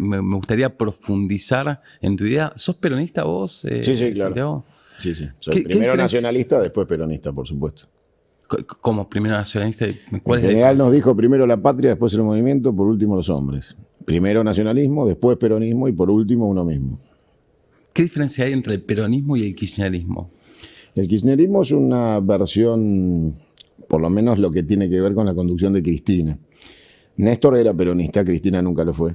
me gustaría profundizar en tu idea. ¿Sos peronista vos, Sí, claro. Santiago? Sí. Soy primero nacionalista, después peronista, por supuesto. ¿Cómo primero nacionalista? El general nos dijo primero la patria, después el movimiento, por último los hombres. Primero nacionalismo, después peronismo y por último uno mismo. ¿Qué diferencia hay entre el peronismo y el kirchnerismo? El kirchnerismo es una versión, por lo menos lo que tiene que ver con la conducción de Cristina. Néstor era peronista, Cristina nunca lo fue.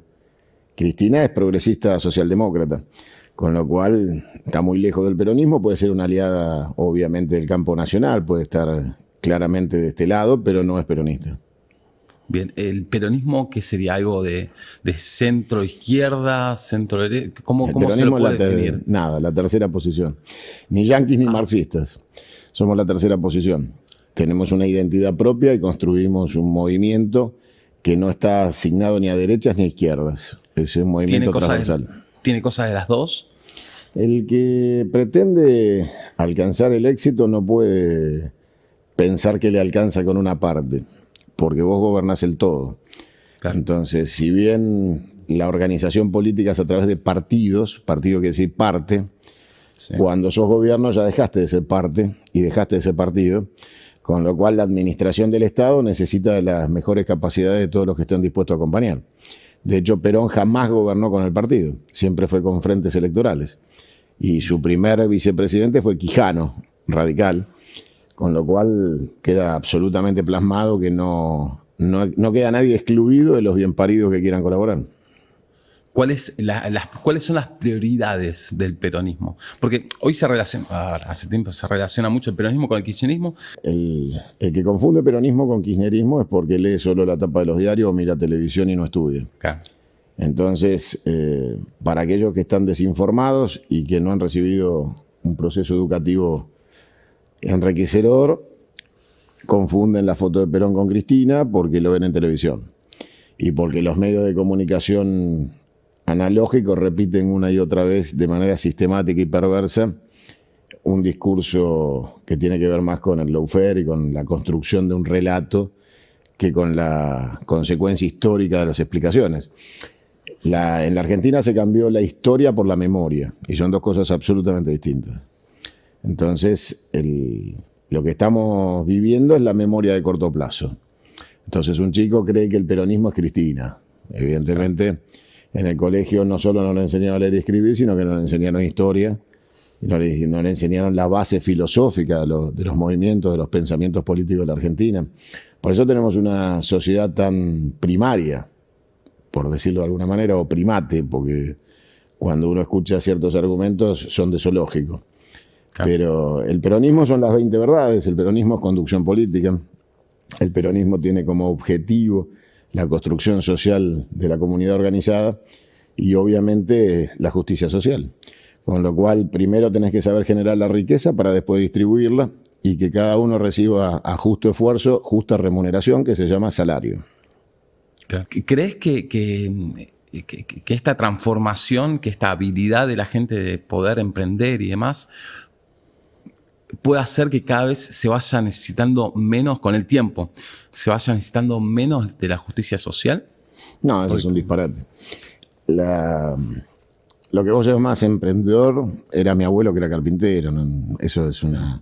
Cristina es progresista socialdemócrata, con lo cual está muy lejos del peronismo, puede ser una aliada obviamente del campo nacional, puede estar claramente de este lado, pero no es peronista. Bien, ¿el peronismo qué sería? ¿Algo de centro-izquierda, centro-derecha? ¿Cómo se lo puede definir? Nada, la tercera posición. Ni yanquis ni marxistas. Somos la tercera posición. Tenemos una identidad propia y construimos un movimiento que no está asignado ni a derechas ni a izquierdas. Es un movimiento transversal. ¿Tiene cosas de las dos? El que pretende alcanzar el éxito no puede pensar que le alcanza con una parte, porque vos gobernás el todo. Claro. Entonces, si bien la organización política es a través de partidos, partido quiere decir parte, sí. Cuando sos gobierno ya dejaste de ser parte y dejaste de ser partido, con lo cual la administración del Estado necesita de las mejores capacidades de todos los que estén dispuestos a acompañar. De hecho, Perón jamás gobernó con el partido, siempre fue con frentes electorales. Y su primer vicepresidente fue Quijano, radical, con lo cual queda absolutamente plasmado que no queda nadie excluido de los bien paridos que quieran colaborar. ¿Cuáles son las prioridades del peronismo? Porque hoy hace tiempo se relaciona mucho el peronismo con el kirchnerismo. El que confunde peronismo con kirchnerismo es porque lee solo la tapa de los diarios o mira televisión y no estudia. Claro. Entonces, para aquellos que están desinformados y que no han recibido un proceso educativo enriquecedor, confunden la foto de Perón con Cristina porque lo ven en televisión y porque los medios de comunicación analógicos repiten una y otra vez de manera sistemática y perversa un discurso que tiene que ver más con el lawfare y con la construcción de un relato que con la consecuencia histórica de las explicaciones. En la Argentina se cambió la historia por la memoria y son dos cosas absolutamente distintas. Entonces, lo que estamos viviendo es la memoria de corto plazo. Entonces, un chico cree que el peronismo es Cristina. Evidentemente, en el colegio no solo no le enseñaron a leer y escribir, sino que no le enseñaron historia, y no le enseñaron la base filosófica de los movimientos, de los pensamientos políticos de la Argentina. Por eso tenemos una sociedad tan primaria, por decirlo de alguna manera, o primate, porque cuando uno escucha ciertos argumentos son de zoológico. Claro. Pero el peronismo son las 20 verdades, el peronismo es conducción política, el peronismo tiene como objetivo la construcción social de la comunidad organizada y obviamente la justicia social. Con lo cual primero tenés que saber generar la riqueza para después distribuirla y que cada uno reciba a justo esfuerzo, justa remuneración, que se llama salario. Claro. ¿Crees que esta transformación, que esta habilidad de la gente de poder emprender y demás puede hacer que cada vez se vaya necesitando menos con el tiempo, se vaya necesitando menos de la justicia social? No, eso es un disparate. Lo que vos llamás emprendedor era mi abuelo que era carpintero, ¿no? Eso es una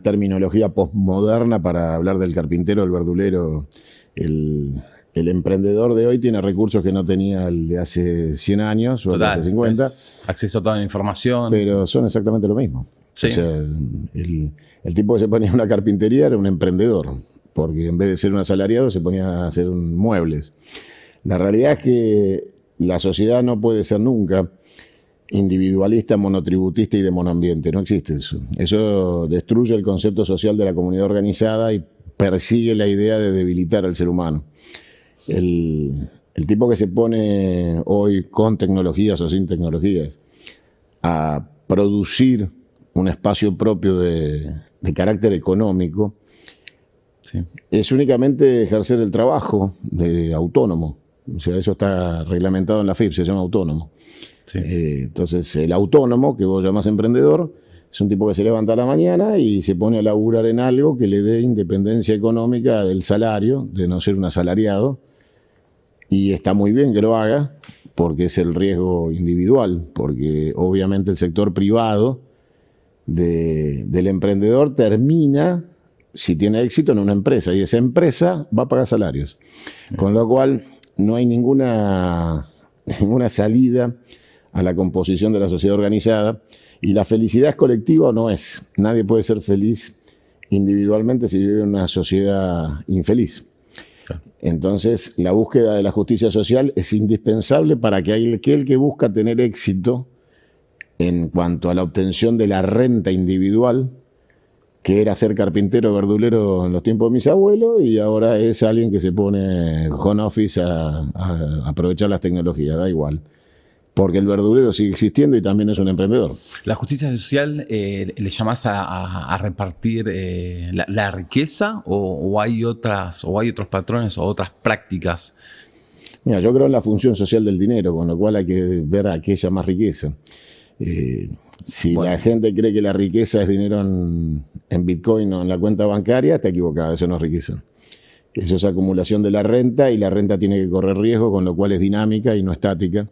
terminología postmoderna para hablar del carpintero, del verdulero. El emprendedor de hoy tiene recursos que no tenía el de hace 100 años o el de hace 50. Acceso a toda la información. Pero son exactamente lo mismo. Sí. O sea, el tipo que se ponía en una carpintería era un emprendedor, porque en vez de ser un asalariado se ponía a hacer muebles. La realidad es que la sociedad no puede ser nunca individualista, monotributista y de monoambiente. No existe eso. Eso destruye el concepto social de la comunidad organizada y persigue la idea de debilitar al ser humano. El tipo que se pone hoy con tecnologías o sin tecnologías a producir un espacio propio de carácter económico, sí, es únicamente ejercer el trabajo de autónomo. O sea, eso está reglamentado en la FIP, se llama autónomo. Sí. Entonces, el autónomo, que vos llamás emprendedor, es un tipo que se levanta a la mañana y se pone a laburar en algo que le dé independencia económica del salario, de no ser un asalariado, y está muy bien que lo haga, porque es el riesgo individual, porque obviamente el sector privado del emprendedor termina, si tiene éxito, en una empresa, y esa empresa va a pagar salarios. Con lo cual no hay ninguna salida a la composición de la sociedad organizada, y la felicidad es colectiva o no es. Nadie puede ser feliz individualmente si vive en una sociedad infeliz. Entonces, la búsqueda de la justicia social es indispensable para que aquel que busca tener éxito en cuanto a la obtención de la renta individual, que era ser carpintero o verdulero en los tiempos de mis abuelos, y ahora es alguien que se pone home office a aprovechar las tecnologías, da igual. Porque el verdulero sigue existiendo y también es un emprendedor. ¿La justicia social le llamás a repartir la riqueza o hay otros patrones o otras prácticas? Mira, yo creo en la función social del dinero, con lo cual hay que ver a qué llama riqueza. Si la gente cree que la riqueza es dinero en Bitcoin o en la cuenta bancaria, está equivocada, eso no es riqueza. Eso es acumulación de la renta, y la renta tiene que correr riesgo, con lo cual es dinámica y no estática.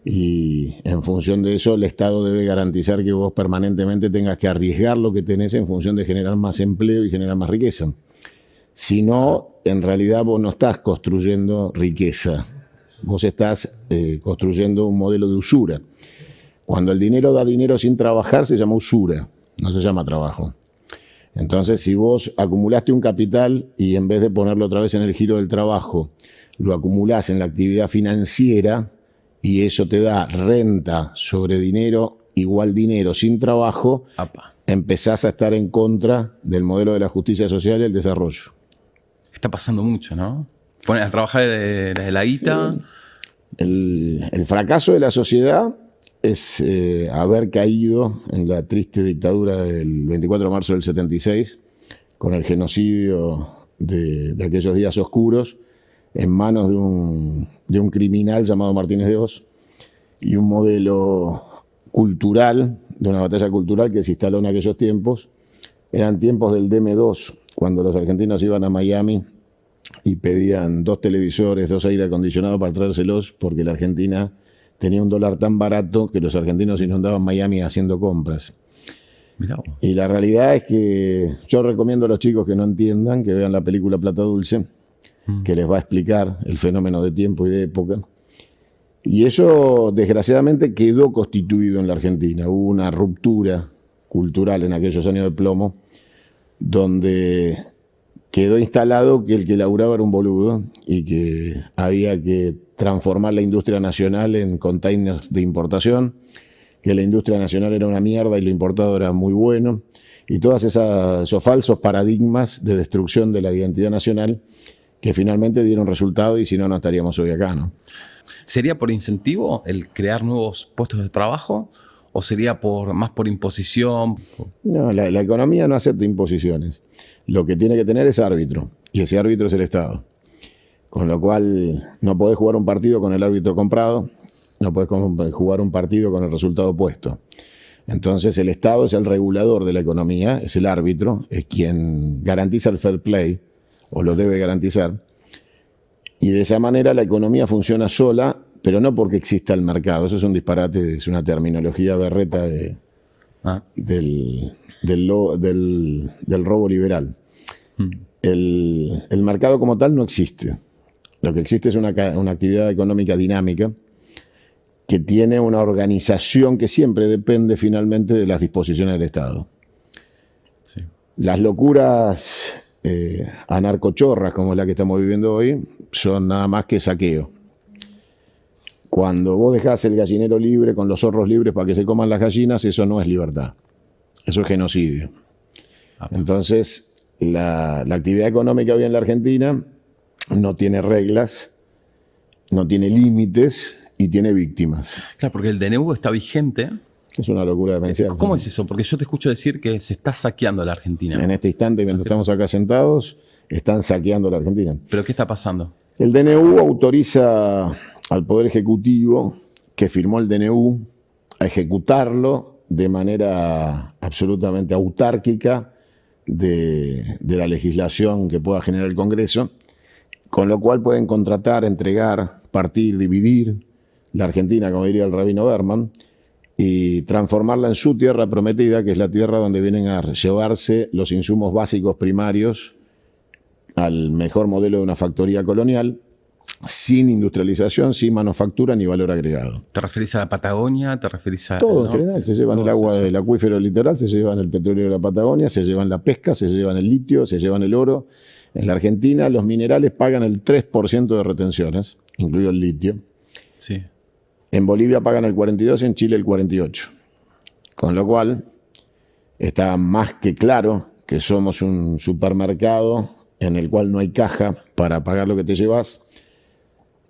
Y en función de eso, el Estado debe garantizar que vos permanentemente tengas que arriesgar lo que tenés en función de generar más empleo y generar más riqueza. Si no, en realidad vos no estás construyendo riqueza, vos estás construyendo un modelo de usura. Cuando el dinero da dinero sin trabajar, se llama usura, no se llama trabajo. Entonces, si vos acumulaste un capital y en vez de ponerlo otra vez en el giro del trabajo, lo acumulás en la actividad financiera, y eso te da renta sobre dinero, igual dinero sin trabajo, empezás a estar en contra del modelo de la justicia social y el desarrollo. Está pasando mucho, ¿no? Pones a trabajar la guita. El fracaso de la sociedad es haber caído en la triste dictadura del 24 de marzo del 76, con el genocidio de aquellos días oscuros, en manos de un criminal llamado Martínez de Hoz, y un modelo cultural, de una batalla cultural que se instaló en aquellos tiempos. Eran tiempos del DM2, cuando los argentinos iban a Miami y pedían 2 televisores, 2 aire acondicionados para traérselos, porque la Argentina tenía un dólar tan barato que los argentinos inundaban Miami haciendo compras. Mirá. Y la realidad es que yo recomiendo a los chicos que no entiendan, que vean la película Plata Dulce, que les va a explicar el fenómeno de tiempo y de época. Y eso, desgraciadamente, quedó constituido en la Argentina. Hubo una ruptura cultural en aquellos años de plomo, donde quedó instalado que el que laburaba era un boludo y que había que transformar la industria nacional en containers de importación, que la industria nacional era una mierda y lo importado era muy bueno, y todos esos falsos paradigmas de destrucción de la identidad nacional, que finalmente dieron resultado, y si no, no estaríamos hoy acá, ¿no? ¿Sería por incentivo el crear nuevos puestos de trabajo o sería más por imposición? No, la economía no acepta imposiciones. Lo que tiene que tener es árbitro, y ese árbitro es el Estado. Con lo cual, no podés jugar un partido con el árbitro comprado, no podés jugar un partido con el resultado opuesto. Entonces, el Estado es el regulador de la economía, es el árbitro, es quien garantiza el fair play, o lo debe garantizar, y de esa manera la economía funciona sola, pero no porque exista el mercado. Eso es un disparate, es una terminología berreta del robo liberal. El mercado como tal no existe. Lo que existe es una actividad económica dinámica que tiene una organización que siempre depende finalmente de las disposiciones del Estado. Sí. Las locuras anarcochorras como la que estamos viviendo hoy son nada más que saqueo. Cuando vos dejás el gallinero libre con los zorros libres para que se coman las gallinas, eso no es libertad, eso es genocidio. Entonces, la actividad económica hoy en la Argentina no tiene reglas, no tiene límites y tiene víctimas. Claro, porque el DNU está vigente. Es una locura de pensar. ¿Cómo es eso? Porque yo te escucho decir que se está saqueando la Argentina. En este instante, mientras estamos acá sentados, están saqueando la Argentina. ¿Pero qué está pasando? El DNU autoriza al Poder Ejecutivo, que firmó el DNU, a ejecutarlo de manera absolutamente autárquica de la legislación que pueda generar el Congreso, Con lo cual pueden contratar, entregar, partir, dividir la Argentina, como diría el rabino Berman, y transformarla en su tierra prometida, que es la tierra donde vienen a llevarse los insumos básicos primarios al mejor modelo de una factoría colonial, sin industrialización, sin manufactura ni valor agregado. ¿Te referís a la Patagonia? ¿Te referís a todo en general? Se llevan el agua del acuífero litoral, se llevan el petróleo de la Patagonia, se llevan la pesca, se llevan el litio, se llevan el oro. En la Argentina los minerales pagan el 3% de retenciones, incluido el litio. Sí. En Bolivia pagan el 42%, en Chile el 48%. Con lo cual está más que claro que somos un supermercado en el cual no hay caja para pagar lo que te llevas.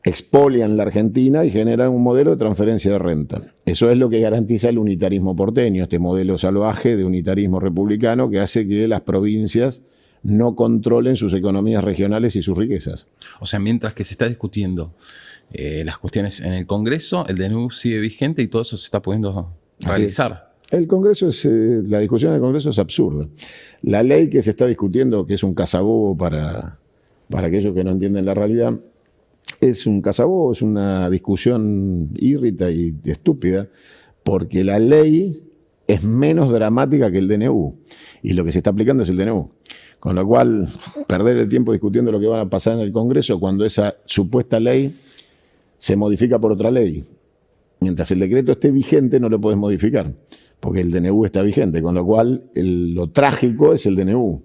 Expolian la Argentina y generan un modelo de transferencia de renta. Eso es lo que garantiza el unitarismo porteño, este modelo salvaje de unitarismo republicano que hace que las provincias no controlen sus economías regionales y sus riquezas. O sea, mientras que se está discutiendo las cuestiones en el Congreso, el DNU sigue vigente y todo eso se está pudiendo realizar. El Congreso la discusión en el Congreso es absurda. La ley que se está discutiendo, que es un cazabobo para aquellos que no entienden la realidad, es un cazabobo, es una discusión írrita y estúpida, porque la ley es menos dramática que el DNU, y lo que se está aplicando es el DNU. Con lo cual, perder el tiempo discutiendo lo que va a pasar en el Congreso cuando esa supuesta ley se modifica por otra ley. Mientras el decreto esté vigente, no lo puedes modificar, porque el DNU está vigente, con lo cual lo trágico es el DNU.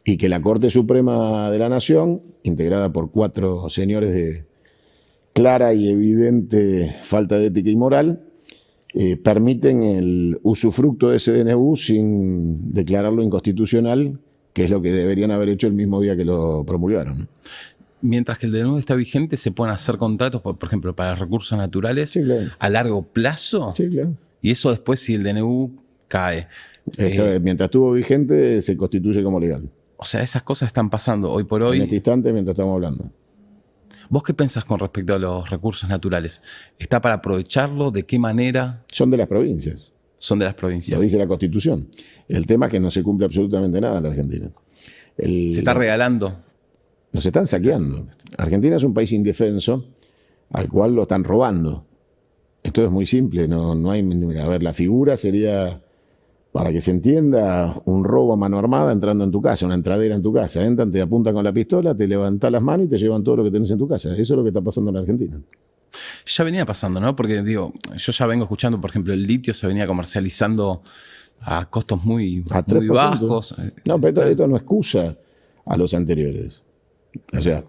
Y que la Corte Suprema de la Nación, integrada por 4 señores de clara y evidente falta de ética y moral, permiten el usufructo de ese DNU sin declararlo inconstitucional, que es lo que deberían haber hecho el mismo día que lo promulgaron. Mientras que el DNU está vigente, ¿se pueden hacer contratos, por ejemplo, para recursos naturales sí, claro, a largo plazo? Sí, claro. Y eso después, si el DNU cae. Mientras estuvo vigente, se constituye como legal. O sea, esas cosas están pasando hoy por hoy. En este instante, mientras estamos hablando. ¿Vos qué pensás con respecto a los recursos naturales? ¿Está para aprovecharlo? ¿De qué manera? Son de las provincias. Son de las provincias. Lo dice la Constitución. El tema es que no se cumple absolutamente nada en la Argentina. Se está regalando. Nos están saqueando. Argentina es un país indefenso al cual lo están robando. Esto es muy simple. No hay, a ver, la figura sería, para que se entienda, un robo a mano armada entrando en tu casa, una entradera en tu casa. Entran, te apuntan con la pistola, te levantan las manos y te llevan todo lo que tenés en tu casa. Eso es lo que está pasando en la Argentina. Ya venía pasando, ¿no? Porque digo, yo ya vengo escuchando, por ejemplo, el litio se venía comercializando a costos muy bajos. No, pero esto no excusa a los anteriores. O sea,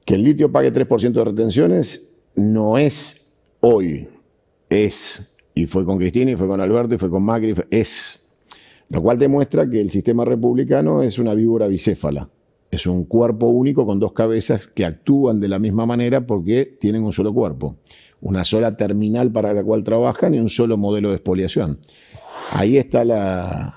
que el litio pague 3% de retenciones no es hoy, es, y fue con Cristina, y fue con Alberto, y fue con Macri, es. Lo cual demuestra que el sistema republicano es una víbora bicéfala. Es un cuerpo único con 2 cabezas que actúan de la misma manera porque tienen un solo cuerpo, una sola terminal para la cual trabajan y un solo modelo de expoliación. Ahí está la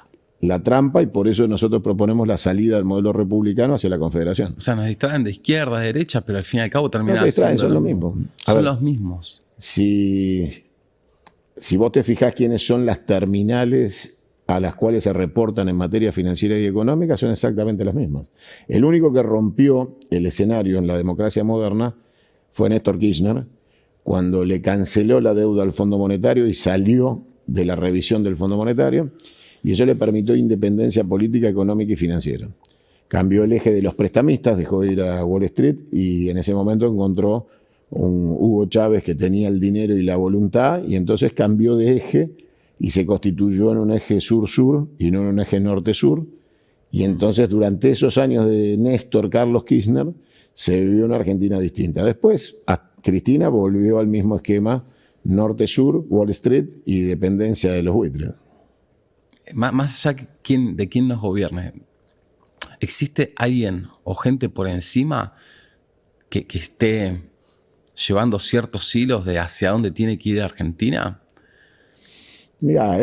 trampa y por eso nosotros proponemos la salida del modelo republicano hacia la Confederación. O sea, nos distraen de izquierda a derecha, pero al fin y al cabo terminan no distraen, son lo mismo. Son los mismos. Si vos te fijás quiénes son las terminales a las cuales se reportan en materia financiera y económica, son exactamente las mismas. El único que rompió el escenario en la democracia moderna fue Néstor Kirchner, cuando le canceló la deuda al Fondo Monetario y salió de la revisión del Fondo Monetario, y eso le permitió independencia política, económica y financiera. Cambió el eje de los prestamistas, dejó de ir a Wall Street y en ese momento encontró un Hugo Chávez que tenía el dinero y la voluntad, y entonces cambió de eje y se constituyó en un eje sur-sur y no en un eje norte-sur. Y entonces durante esos años de Néstor Carlos Kirchner se vivió una Argentina distinta. Después Cristina volvió al mismo esquema norte-sur, Wall Street y dependencia de los buitres. Más allá de quién nos gobierne, ¿existe alguien o gente por encima que esté llevando ciertos hilos de hacia dónde tiene que ir Argentina? Mira,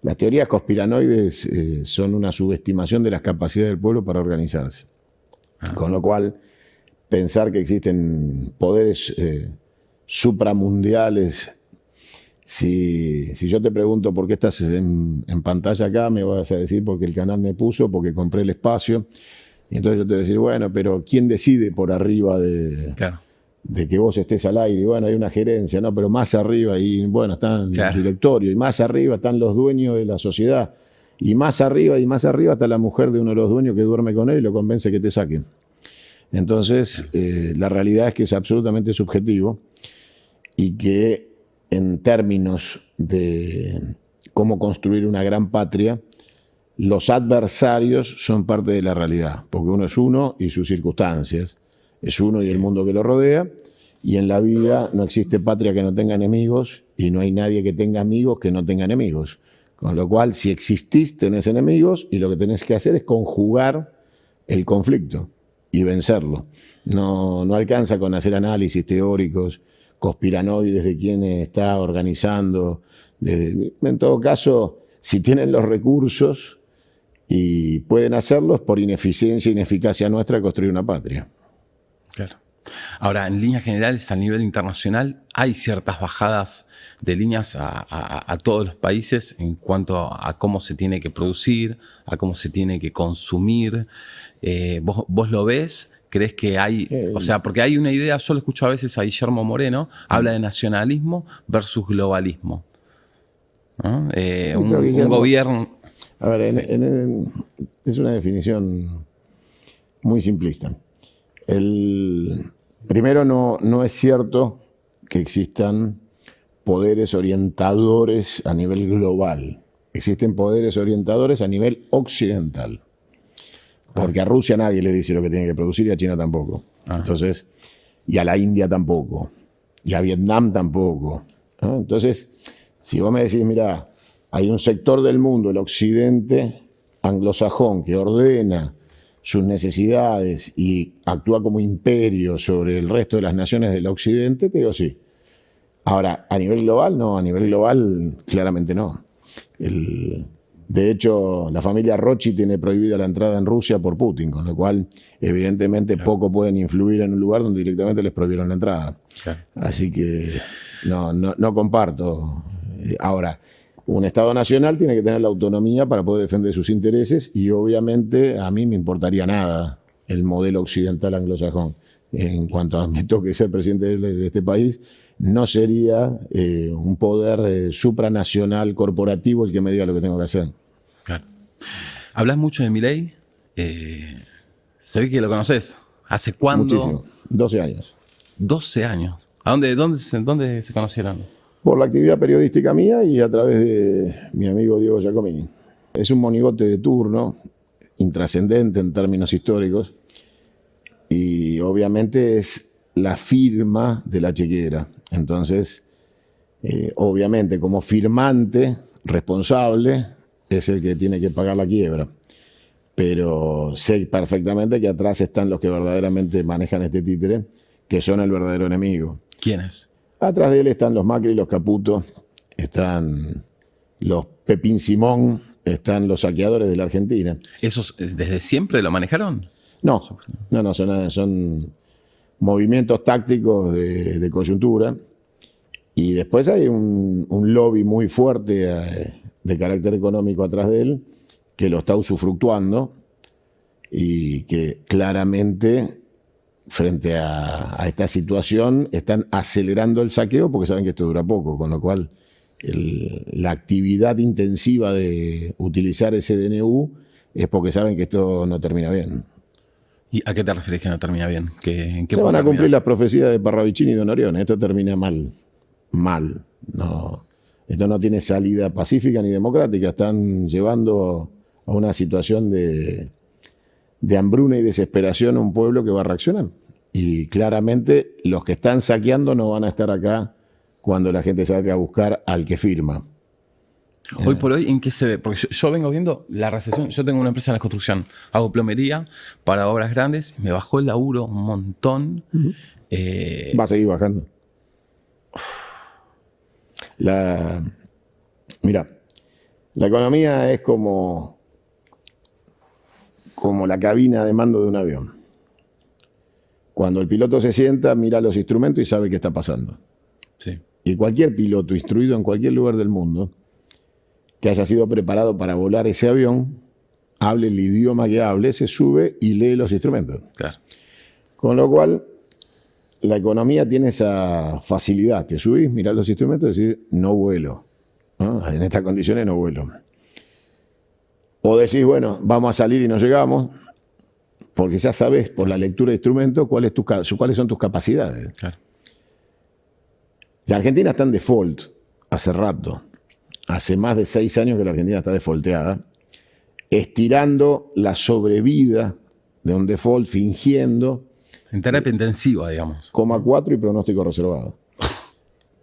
las teorías conspiranoides son una subestimación de las capacidades del pueblo para organizarse. Con lo cual, pensar que existen poderes supramundiales. Si yo te pregunto por qué estás en pantalla acá, me vas a decir porque el canal me puso, porque compré el espacio, Y entonces yo te voy a decir, bueno, pero ¿quién decide por arriba de que vos estés al aire? Y bueno, hay una gerencia, ¿no? Pero más arriba, y bueno, están los directorios, y más arriba están los dueños de la sociedad, y más arriba está la mujer de uno de los dueños que duerme con él y lo convence que te saquen. Entonces, la realidad es que es absolutamente subjetivo y que en términos de cómo construir una gran patria, los adversarios son parte de la realidad, porque uno es uno y sus circunstancias, es uno y el mundo que lo rodea, y en la vida no existe patria que no tenga enemigos y no hay nadie que tenga amigos que no tenga enemigos. Con lo cual, si existís, tenés enemigos y lo que tenés que hacer es conjugar el conflicto y vencerlo. No alcanza con hacer análisis teóricos, conspiranoides de quién está organizando. En todo caso, si tienen los recursos y pueden hacerlos, por ineficiencia e ineficacia nuestra de construir una patria. Claro. Ahora, en líneas generales, a nivel internacional, hay ciertas bajadas de líneas a todos los países en cuanto a cómo se tiene que producir, a cómo se tiene que consumir. ¿Vos lo ves? ¿Crees que hay...? O sea, porque hay una idea, yo lo escucho a veces a Guillermo Moreno, habla de nacionalismo versus globalismo, ¿no? Un gobierno... A ver, es una definición muy simplista. Primero, no es cierto que existan poderes orientadores a nivel global. Existen poderes orientadores a nivel occidental. Porque a Rusia nadie le dice lo que tiene que producir y a China tampoco. Entonces, y a la India tampoco. Y a Vietnam tampoco. ¿No? Entonces, si vos me decís, mira, hay un sector del mundo, el occidente anglosajón, que ordena sus necesidades y actúa como imperio sobre el resto de las naciones del occidente, te digo sí. Ahora, a nivel global, no, a nivel global claramente no. De hecho, la familia Rothschild tiene prohibida la entrada en Rusia por Putin, con lo cual, evidentemente, poco pueden influir en un lugar donde directamente les prohibieron la entrada. Así que no comparto. Ahora, un Estado nacional tiene que tener la autonomía para poder defender sus intereses y obviamente a mí me importaría nada el modelo occidental anglosajón. En cuanto a me toque ser presidente de este país, no sería un poder supranacional corporativo el que me diga lo que tengo que hacer. Claro. Hablas mucho de Milei. Se ve que lo conoces. ¿Hace cuándo? Muchísimo. 12 años. 12 años. ¿Dónde se conocieron? Por la actividad periodística mía y a través de mi amigo Diego Giacomini. Es un monigote de turno, intrascendente en términos históricos, y obviamente es la firma de la chequera. Entonces, obviamente como firmante responsable es el que tiene que pagar la quiebra. Pero sé perfectamente que atrás están los que verdaderamente manejan este títere, que son el verdadero enemigo. ¿Quiénes? Atrás de él están los Macri, los Caputo, están los Pepín Simón, están los saqueadores de la Argentina. ¿Esos desde siempre lo manejaron? No, son movimientos tácticos de coyuntura. Y después hay un lobby muy fuerte de carácter económico atrás de él, que lo está usufructuando y que claramente, frente a esta situación, están acelerando el saqueo porque saben que esto dura poco, con lo cual la actividad intensiva de utilizar ese DNU es porque saben que esto no termina bien. ¿Y a qué te refieres que no termina bien? ¿En qué se van a cumplir las profecías de Parravicini y Don Orión. Esto termina mal. No, esto no tiene salida pacífica ni democrática. Están llevando a una situación de hambruna y desesperación a un pueblo que va a reaccionar. Y claramente los que están saqueando no van a estar acá cuando la gente salga a buscar al que firma. Hoy por hoy, ¿en qué se ve? Porque yo vengo viendo la recesión. Yo tengo una empresa en la construcción. Hago plomería para obras grandes. Me bajó el laburo un montón. Va a seguir bajando. Mira, la economía es como la cabina de mando de un avión. Cuando el piloto se sienta, mira los instrumentos y sabe qué está pasando. Sí. Y cualquier piloto instruido en cualquier lugar del mundo que haya sido preparado para volar ese avión, hable el idioma que hable, se sube y lee los instrumentos. Claro. Con lo cual, la economía tiene esa facilidad. Te subís, mirás los instrumentos y decís, no vuelo. ¿No? En estas condiciones no vuelo. O decís, bueno, vamos a salir y no llegamos, porque ya sabes por la lectura de instrumentos cuáles son tus capacidades. Claro. La Argentina está en default hace rato. Hace más de 6 años que la Argentina está defaulteada, estirando la sobrevida de un default, fingiendo. En terapia intensiva, digamos. 4 y pronóstico reservado.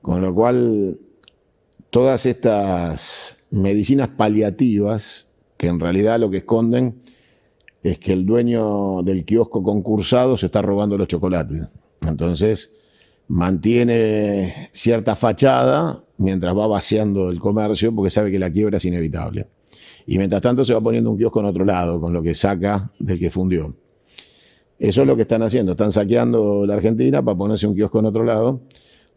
Con lo cual, todas estas medicinas paliativas, que en realidad lo que esconden es que el dueño del kiosco concursado se está robando los chocolates. Entonces, mantiene cierta fachada mientras va vaciando el comercio porque sabe que la quiebra es inevitable. Y mientras tanto se va poniendo un kiosco en otro lado, con lo que saca del que fundió. Eso es lo que están haciendo. Están saqueando la Argentina para ponerse un kiosco en otro lado,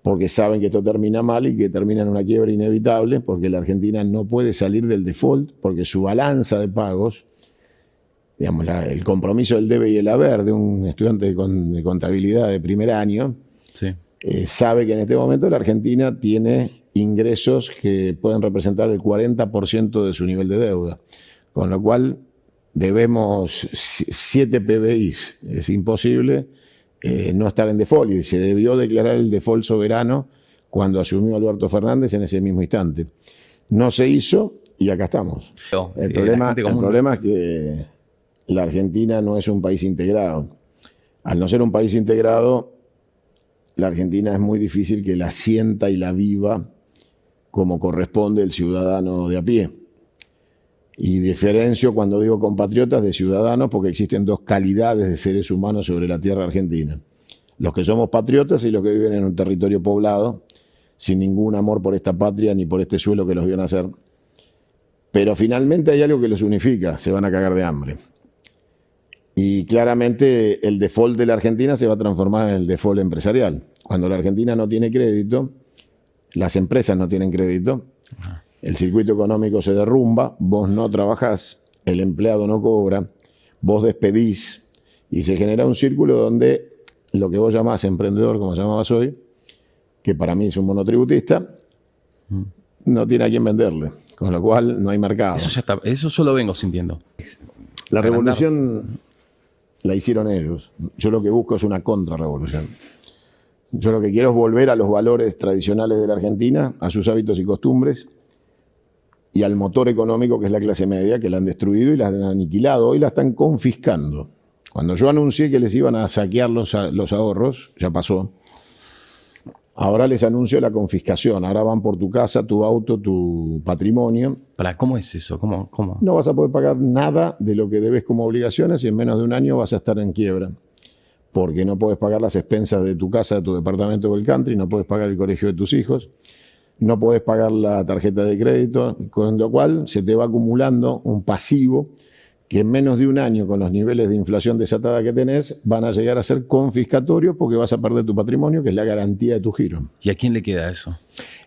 porque saben que esto termina mal y que termina en una quiebra inevitable, porque la Argentina no puede salir del default, porque su balanza de pagos, digamos, el compromiso del debe y el haber de un estudiante de contabilidad de primer año, sí. Sabe que en este momento la Argentina tiene ingresos que pueden representar el 40% de su nivel de deuda, con lo cual debemos 7 PBIs. Es imposible no estar en default, y se debió declarar el default soberano cuando asumió Alberto Fernández en ese mismo instante. No se hizo y acá estamos. El problema es que la Argentina no es un país integrado. Al no ser un país integrado, la Argentina es muy difícil que la sienta y la viva como corresponde el ciudadano de a pie. Y diferencio, cuando digo compatriotas, de ciudadanos, porque existen 2 calidades de seres humanos sobre la tierra argentina. Los que somos patriotas y los que viven en un territorio poblado, sin ningún amor por esta patria ni por este suelo que los vio nacer. Pero finalmente hay algo que los unifica: se van a cagar de hambre. Y claramente el default de la Argentina se va a transformar en el default empresarial. Cuando la Argentina no tiene crédito, las empresas no tienen crédito, el circuito económico se derrumba, vos no trabajás, el empleado no cobra, vos despedís, y se genera un círculo donde lo que vos llamás emprendedor, como llamabas hoy, que para mí es un monotributista, no tiene a quién venderle, con lo cual no hay mercado. Eso yo lo vengo sintiendo. La revolución la hicieron ellos. Yo lo que busco es una contrarrevolución. Yo lo que quiero es volver a los valores tradicionales de la Argentina, a sus hábitos y costumbres, y al motor económico que es la clase media, que la han destruido y la han aniquilado. Hoy la están confiscando. Cuando yo anuncié que les iban a saquear los ahorros, ya pasó. Ahora les anuncio la confiscación. Ahora van por tu casa, tu auto, tu patrimonio. ¿Cómo es eso? ¿Cómo? No vas a poder pagar nada de lo que debes como obligaciones y en menos de un año vas a estar en quiebra. Porque no puedes pagar las expensas de tu casa, de tu departamento o el country, no puedes pagar el colegio de tus hijos, no puedes pagar la tarjeta de crédito, con lo cual se te va acumulando un pasivo que en menos de un año, con los niveles de inflación desatada que tenés, van a llegar a ser confiscatorios porque vas a perder tu patrimonio, que es la garantía de tu giro. ¿Y a quién le queda eso?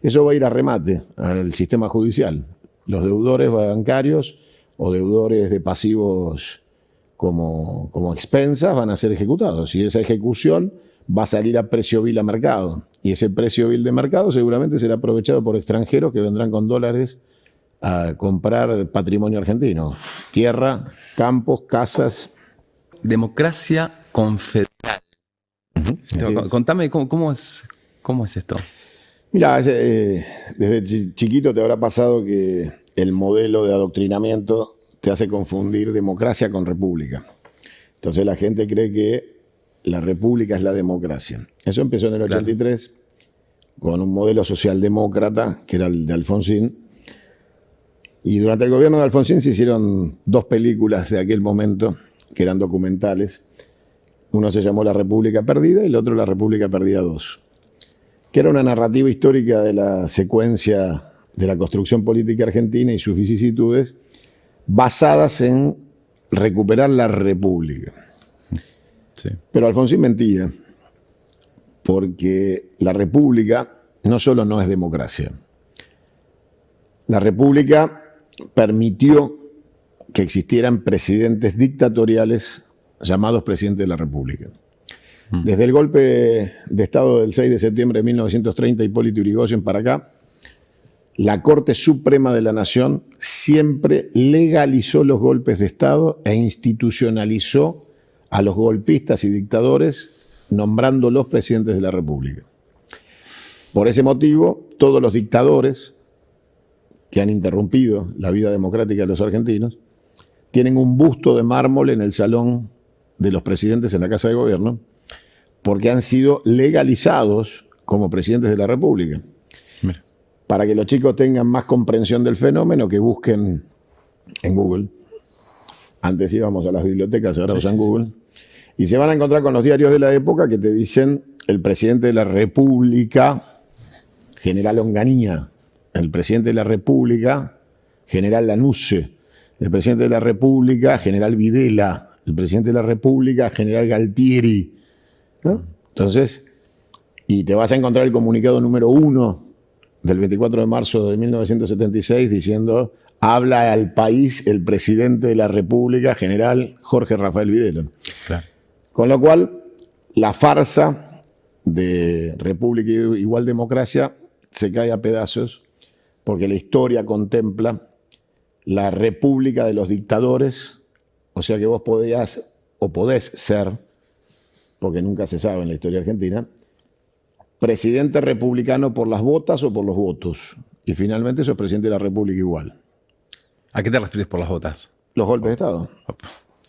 Eso va a ir a remate, al sistema judicial. Los deudores bancarios o deudores de pasivos como expensas van a ser ejecutados. Y esa ejecución va a salir a precio vil a mercado. Y ese precio vil de mercado seguramente será aprovechado por extranjeros que vendrán con dólares a comprar patrimonio argentino. Tierra, campos, casas. Democracia confederal. Contame cómo es esto. Mira, desde chiquito te habrá pasado que el modelo de adoctrinamiento te hace confundir democracia con república. Entonces la gente cree que la república es la democracia. Eso empezó en el 83 con un modelo socialdemócrata que era el de Alfonsín. Y durante el gobierno de Alfonsín se hicieron 2 películas de aquel momento que eran documentales. Uno se llamó La República Perdida y el otro La República Perdida 2, que era una narrativa histórica de la secuencia de la construcción política argentina y sus vicisitudes, basadas en recuperar la república. Sí. Pero Alfonsín mentía, porque la república no solo no es democracia. La república permitió que existieran presidentes dictatoriales llamados presidentes de la República. Desde el golpe de Estado del 6 de septiembre de 1930, Hipólito Yrigoyen para acá, la Corte Suprema de la Nación siempre legalizó los golpes de Estado e institucionalizó a los golpistas y dictadores nombrándolos presidentes de la República. Por ese motivo, todos los dictadores que han interrumpido la vida democrática de los argentinos tienen un busto de mármol en el salón de los presidentes en la Casa de Gobierno, porque han sido legalizados como presidentes de la República. Mira. Para que los chicos tengan más comprensión del fenómeno, que busquen en Google. Antes íbamos a las bibliotecas, ahora usan Google. Y se van a encontrar con los diarios de la época que te dicen el presidente de la República, General Onganía, el presidente de la República, General Lanusse, el presidente de la República, General Videla, el presidente de la República, General Galtieri, ¿no? Entonces, y te vas a encontrar el comunicado número 1 del 24 de marzo de 1976 diciendo: habla al país el presidente de la República, General Jorge Rafael Videla. Claro. Con lo cual, la farsa de República y igual democracia se cae a pedazos, porque la historia contempla la república de los dictadores, o sea que vos podías o podés ser, porque nunca se sabe en la historia argentina, presidente republicano por las botas o por los votos. Y finalmente sos presidente de la República igual. ¿A qué te refieres por las botas? Los golpes de Estado.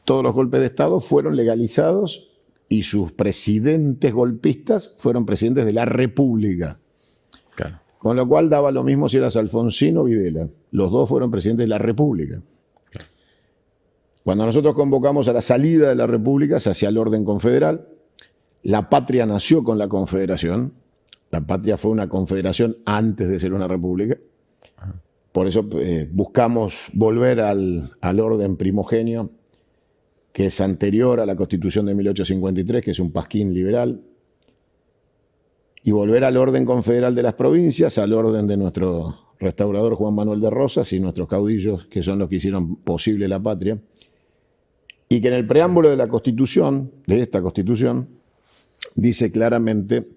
Todos los golpes de Estado fueron legalizados y sus presidentes golpistas fueron presidentes de la República. Claro. Con lo cual daba lo mismo si eras Alfonsín o Videla. Los dos fueron presidentes de la República. Claro. Cuando nosotros convocamos a la salida de la República, se hacía el orden confederal. La patria nació con la confederación. La patria fue una confederación antes de ser una república. Por eso buscamos volver al orden primogenio, que es anterior a la Constitución de 1853, que es un pasquín liberal, y volver al orden confederal de las provincias, al orden de nuestro restaurador Juan Manuel de Rosas y nuestros caudillos, que son los que hicieron posible la patria, y que en el preámbulo de la Constitución, de esta Constitución, dice claramente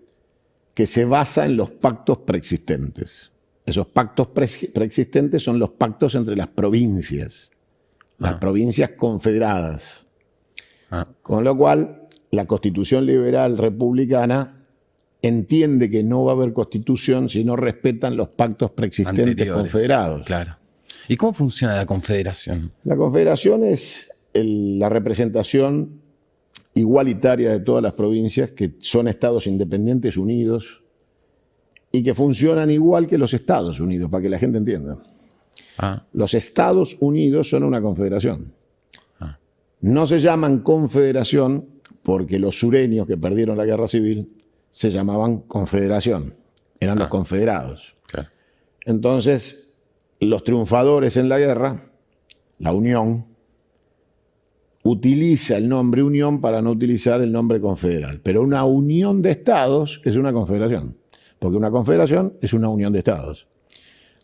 que se basa en los pactos preexistentes. Esos pactos preexistentes son los pactos entre las provincias provincias confederadas. Con lo cual, la Constitución liberal republicana entiende que no va a haber constitución si no respetan los pactos preexistentes anteriores, confederados. Claro. ¿Y cómo funciona la confederación? La confederación es la representación igualitaria de todas las provincias, que son estados independientes unidos y que funcionan igual que los Estados Unidos, para que la gente entienda. Los Estados Unidos son una confederación. No se llaman confederación porque los sureños que perdieron la guerra civil se llamaban confederación. Eran los confederados. Claro. Entonces, los triunfadores en la guerra, la Unión, utiliza el nombre Unión para no utilizar el nombre confederal. Pero una unión de estados es una confederación. Porque una confederación es una unión de estados.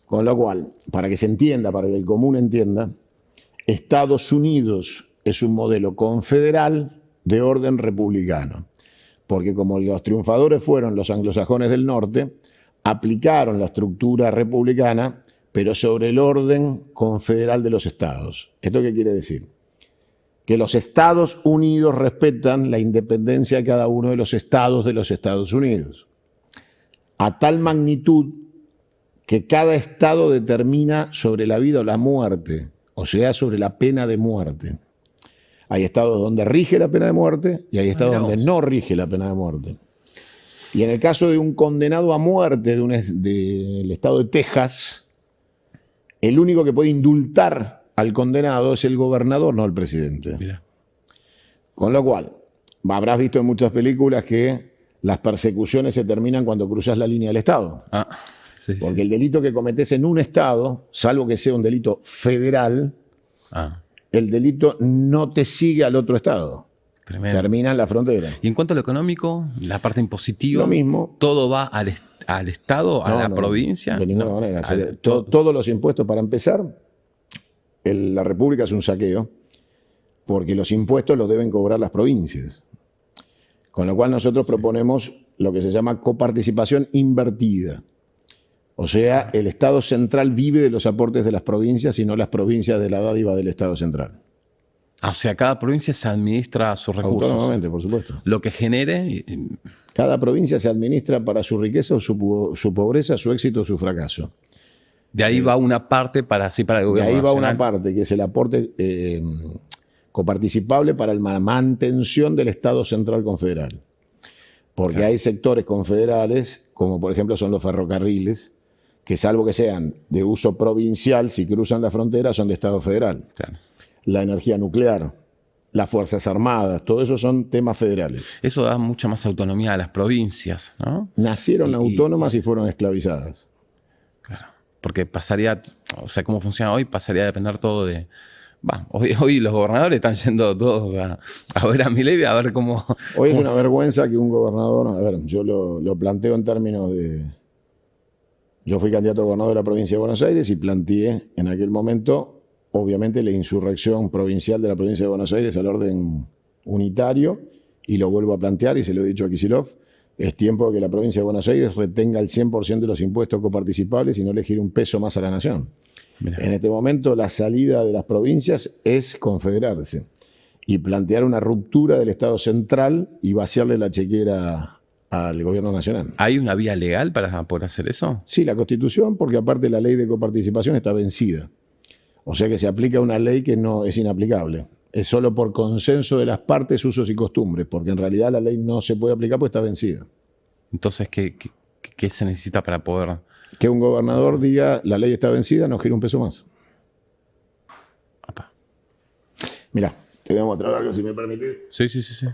Con lo cual, para que se entienda, para que el común entienda, Estados Unidos es un modelo confederal de orden republicano. Porque como los triunfadores fueron los anglosajones del norte, aplicaron la estructura republicana, pero sobre el orden confederal de los estados. ¿Esto qué quiere decir? Que los Estados Unidos respetan la independencia de cada uno de los Estados Unidos. A tal magnitud que cada estado determina sobre la vida o la muerte, o sea, sobre la pena de muerte. Hay estados donde rige la pena de muerte y hay estados donde no rige la pena de muerte. Y en el caso de un condenado a muerte del estado de Texas, el único que puede indultar al condenado es el gobernador, no el presidente. Mira. Con lo cual, habrás visto en muchas películas que las persecuciones se terminan cuando cruzas la línea del estado. Sí, porque el delito que cometés en un estado, salvo que sea un delito federal, el delito no te sigue al otro estado. Tremendo. Termina en la frontera. Y en cuanto a lo económico, la parte impositiva, lo mismo. ¿Todo va al estado, a la provincia? De ninguna manera. Todos los impuestos, para empezar, la República es un saqueo porque los impuestos los deben cobrar las provincias. Con lo cual nosotros proponemos lo que se llama coparticipación invertida. O sea, el Estado central vive de los aportes de las provincias y no las provincias de la dádiva del Estado central. O sea, cada provincia se administra sus recursos. Autónomamente, por supuesto. Lo que genere. Cada provincia se administra para su riqueza o su pobreza, su éxito o su fracaso. De ahí va una parte para el gobierno De ahí va nacional. una parte que es el aporte coparticipable para la mantención del Estado central confederal. Porque claro, hay sectores confederales, como por ejemplo son los ferrocarriles, que salvo que sean de uso provincial, si cruzan la frontera, son de Estado federal. claro. La energía nuclear, las Fuerzas Armadas, todo eso son temas federales. Eso da mucha más autonomía a las provincias, ¿no? Nacieron autónomas y fueron esclavizadas. Claro. Porque pasaría, o sea, cómo funciona hoy, pasaría a depender todo de. Hoy los gobernadores están yendo todos a ver a Milei, a ver cómo. Hoy es cómo una vergüenza que un gobernador, a ver, yo lo planteo en términos de. Yo fui candidato a gobernador de la provincia de Buenos Aires y planteé en aquel momento, obviamente, la insurrección provincial de la provincia de Buenos Aires al orden unitario, y lo vuelvo a plantear y se lo he dicho a Kicillof. Es tiempo de que la provincia de Buenos Aires retenga el 100% de los impuestos coparticipables y no le gire un peso más a la nación. Mirá. En este momento la salida de las provincias es confederarse y plantear una ruptura del Estado central y vaciarle la chequera al gobierno nacional. ¿Hay una vía legal para poder hacer eso? Sí, la Constitución, porque aparte la ley de coparticipación está vencida. O sea que se aplica una ley que no es inaplicable. Es solo por consenso de las partes, usos y costumbres, porque en realidad la ley no se puede aplicar porque está vencida. Entonces, ¿qué se necesita para poder...? Que un gobernador diga la ley está vencida, no gira un peso más. Apa. Mirá, te voy a mostrar algo si me permitís. Sí.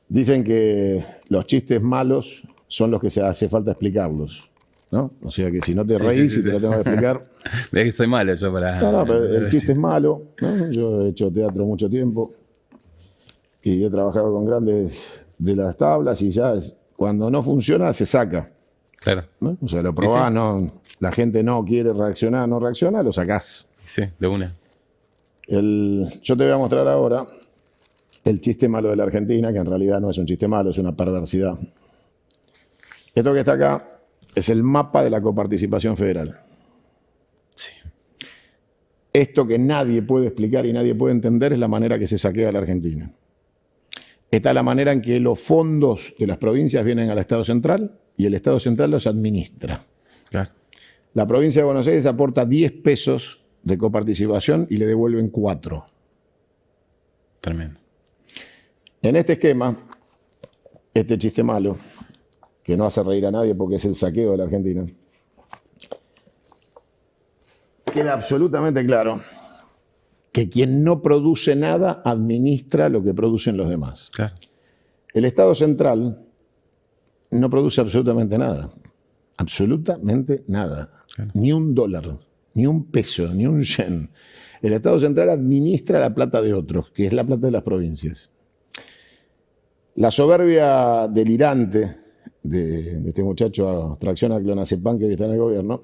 Dicen que los chistes malos son los que se hace falta explicarlos, ¿no? O sea que si no te reís y te lo tengo que explicar. Ve que soy malo yo para... No, pero el chiste es malo, ¿no? Yo he hecho teatro mucho tiempo y he trabajado con grandes de las tablas y ya cuando no funciona se saca. Claro. ¿No? O sea, lo probás, Sí. no, la gente no quiere reaccionar, no reacciona, lo sacás. Sí, de una. Yo te voy a mostrar ahora el chiste malo de la Argentina, que en realidad no es un chiste malo, es una perversidad. Esto que está acá es el mapa de la coparticipación federal. Sí. Esto que nadie puede explicar y nadie puede entender es la manera que se saquea la Argentina. Esta es la manera en que los fondos de las provincias vienen al Estado central y el Estado central los administra. Claro. La provincia de Buenos Aires aporta 10 pesos de coparticipación y le devuelven 4. Tremendo. En este esquema, este chiste malo, que no hace reír a nadie porque es el saqueo de la Argentina, queda absolutamente claro que quien no produce nada administra lo que producen los demás. Claro. El Estado central no produce absolutamente nada. Absolutamente nada. Claro. Ni un dólar, ni un peso, ni un yen. El Estado central administra la plata de otros, que es la plata de las provincias. La soberbia delirante de este muchacho tracción a clonazepam que hoy está en el gobierno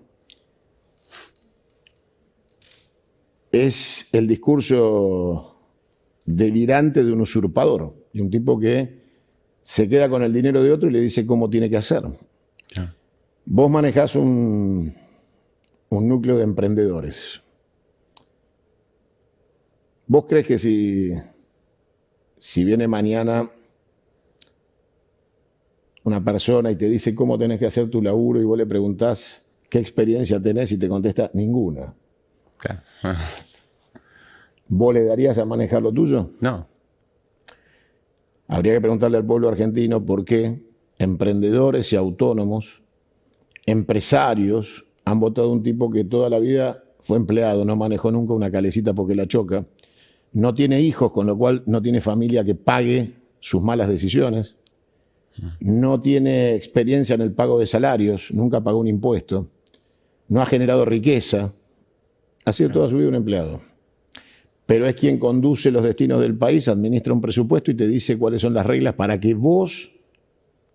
es el discurso delirante de un usurpador, de un tipo que se queda con el dinero de otro y le dice cómo tiene que hacer. Claro. Vos manejás un núcleo de emprendedores. ¿Vos crees que si viene mañana una persona y te dice cómo tenés que hacer tu laburo y vos le preguntás qué experiencia tenés y te contesta ninguna, Claro. ¿vos le darías a manejar lo tuyo? No. Habría que preguntarle al pueblo argentino por qué emprendedores y autónomos, empresarios, han votado un tipo que toda la vida fue empleado, no manejó nunca una calecita porque la choca, no tiene hijos, con lo cual no tiene familia que pague sus malas decisiones, no tiene experiencia en el pago de salarios, nunca pagó un impuesto, no ha generado riqueza, ha sido toda su vida un empleado. Pero es quien conduce los destinos del país, administra un presupuesto y te dice cuáles son las reglas para que vos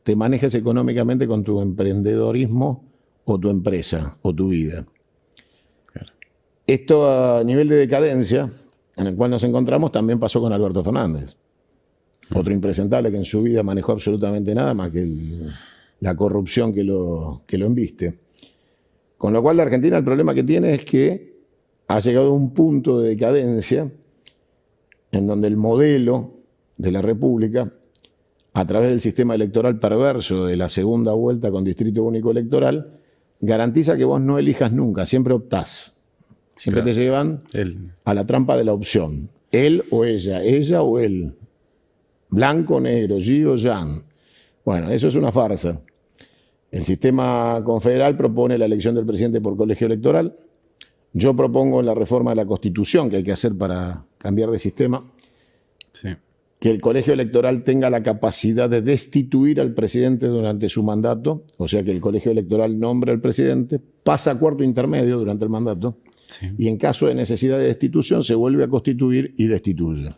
te manejes económicamente con tu emprendedorismo o tu empresa o tu vida. Claro. Esto a nivel de decadencia en el cual nos encontramos también pasó con Alberto Fernández. Otro impresentable que en su vida manejó absolutamente nada más que la corrupción que lo embiste. Con lo cual la Argentina el problema que tiene es que ha llegado a un punto de decadencia en donde el modelo de la República, a través del sistema electoral perverso de la segunda vuelta con distrito único electoral, garantiza que vos no elijas nunca, siempre optás. Siempre te llevan a la trampa de la opción. Él o ella o él. Blanco o negro, Yi o Yang. Bueno, eso es una farsa. El sistema confederal propone la elección del presidente por colegio electoral. Yo propongo en la reforma de la Constitución que hay que hacer para cambiar de sistema, sí, que el colegio electoral tenga la capacidad de destituir al presidente durante su mandato, o sea que el colegio electoral nombre al presidente, pasa a cuarto intermedio durante el mandato, sí, y en caso de necesidad de destitución se vuelve a constituir y destituye.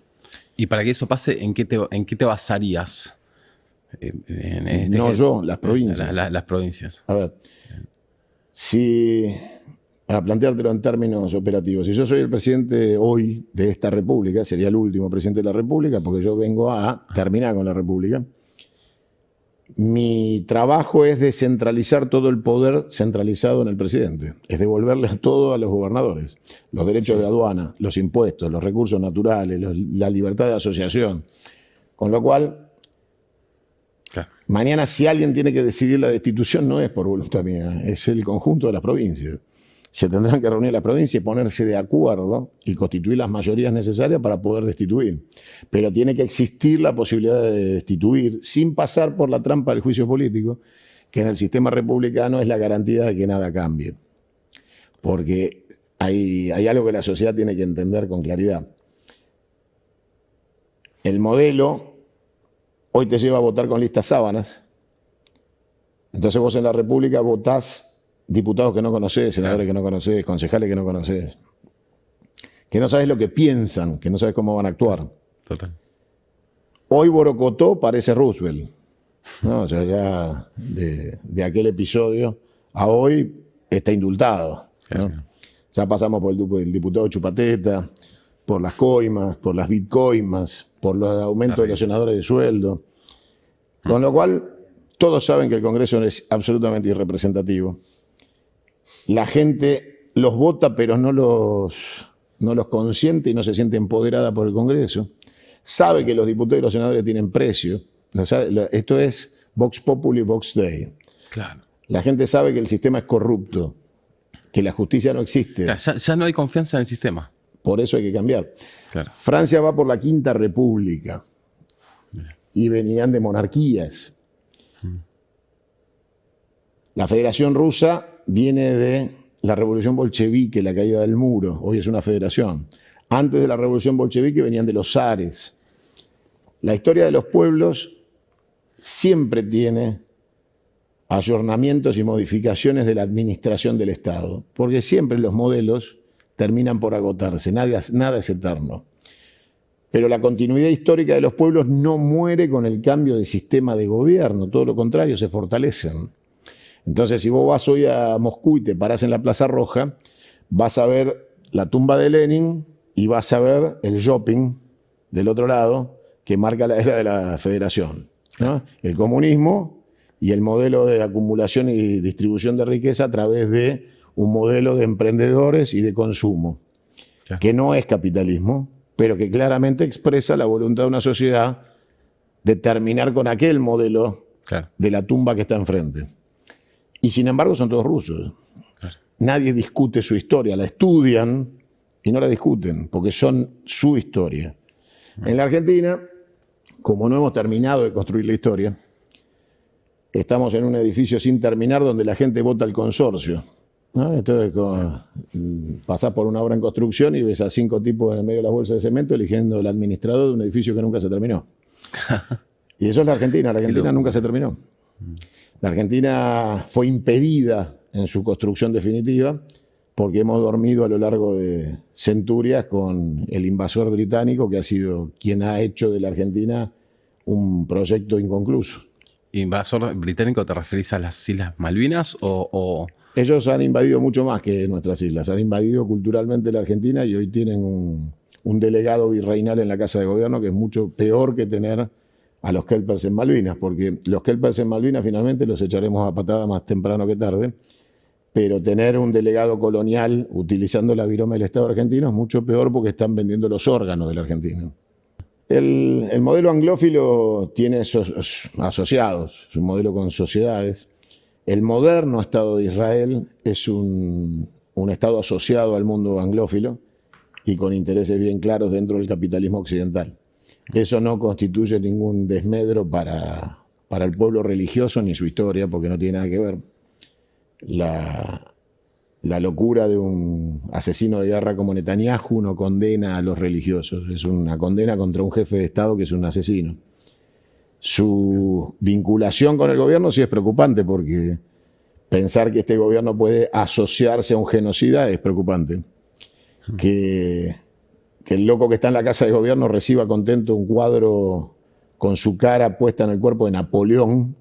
Y para que eso pase, ¿en qué te basarías? Las provincias. Las provincias. A ver, para planteártelo en términos operativos, si yo soy el presidente hoy de esta república, sería el último presidente de la república, porque yo vengo a terminar con la república, mi trabajo es descentralizar todo el poder centralizado en el presidente, es devolverle todo a los gobernadores, los derechos de aduana, los impuestos, los recursos naturales, la libertad de asociación. Con lo cual, claro, mañana si alguien tiene que decidir la destitución no es por voluntad mía, es el conjunto de las provincias. Se tendrán que reunir las provincias y ponerse de acuerdo y constituir las mayorías necesarias para poder destituir. Pero tiene que existir la posibilidad de destituir sin pasar por la trampa del juicio político, que en el sistema republicano es la garantía de que nada cambie. Porque hay algo que la sociedad tiene que entender con claridad. El modelo hoy te lleva a votar con listas sábanas. Entonces vos en la República votás diputados que no conocés, senadores que no conocés, concejales que no conocés, que no sabes lo que piensan, que no sabes cómo van a actuar. Total. Hoy Borocotó parece Roosevelt, ¿no? O sea, ya de aquel episodio a hoy está indultado, ¿no? Claro. Ya pasamos por el diputado Chupateta, por las coimas, por las bitcoimas, por los aumentos de los senadores de sueldo. Con lo cual, todos saben que el Congreso es absolutamente irrepresentativo. La gente los vota, pero no los consiente y no se siente empoderada por el Congreso. Sabe que los diputados y los senadores tienen precio. Esto es Vox Populi, Vox Dei. Claro. La gente sabe que el sistema es corrupto, que la justicia no existe. Ya no hay confianza en el sistema. Por eso hay que cambiar. Claro. Francia va por la Quinta República y venían de monarquías. La Federación Rusa viene de la revolución bolchevique, la caída del muro. Hoy es una federación. Antes de la revolución bolchevique venían de los zares. La historia de los pueblos siempre tiene ayornamientos y modificaciones de la administración del Estado, porque siempre los modelos terminan por agotarse, nada es eterno. Pero la continuidad histórica de los pueblos no muere con el cambio de sistema de gobierno, todo lo contrario, se fortalecen. Entonces, si vos vas hoy a Moscú y te parás en la Plaza Roja, vas a ver la tumba de Lenin y vas a ver el shopping del otro lado que marca la era de la Federación, ¿no? El comunismo y el modelo de acumulación y distribución de riqueza a través de un modelo de emprendedores y de consumo, claro, que no es capitalismo, pero que claramente expresa la voluntad de una sociedad de terminar con aquel modelo, claro, de la tumba que está enfrente. Y sin embargo son todos rusos. Claro. Nadie discute su historia, la estudian y no la discuten, porque son su historia. En la Argentina, como no hemos terminado de construir la historia, estamos en un edificio sin terminar donde la gente vota al consorcio, ¿no? Entonces pasás por una obra en construcción y ves a 5 tipos en el medio de las bolsas de cemento eligiendo el administrador de un edificio que nunca se terminó. Y eso es la Argentina nunca se terminó. La Argentina fue impedida en su construcción definitiva porque hemos dormido a lo largo de centurias con el invasor británico que ha sido quien ha hecho de la Argentina un proyecto inconcluso. invasor británico te referís a las Islas Malvinas o... Ellos han invadido mucho más que nuestras islas, han invadido culturalmente la Argentina y hoy tienen un delegado virreinal en la Casa de Gobierno que es mucho peor que tener a los kelpers en Malvinas, porque los kelpers en Malvinas finalmente los echaremos a patada más temprano que tarde, pero tener un delegado colonial utilizando la viroma del Estado argentino es mucho peor porque están vendiendo los órganos de la Argentina. El modelo anglófilo tiene asociados, es un modelo con sociedades. El moderno Estado de Israel es un Estado asociado al mundo anglófilo y con intereses bien claros dentro del capitalismo occidental. Eso no constituye ningún desmedro para el pueblo religioso ni su historia, porque no tiene nada que ver. La locura de un asesino de guerra como Netanyahu no condena a los religiosos, es una condena contra un jefe de Estado que es un asesino. Su vinculación con el gobierno sí es preocupante, porque pensar que este gobierno puede asociarse a un genocida es preocupante. Que el loco que está en la Casa de Gobierno reciba contento un cuadro con su cara puesta en el cuerpo de Napoleón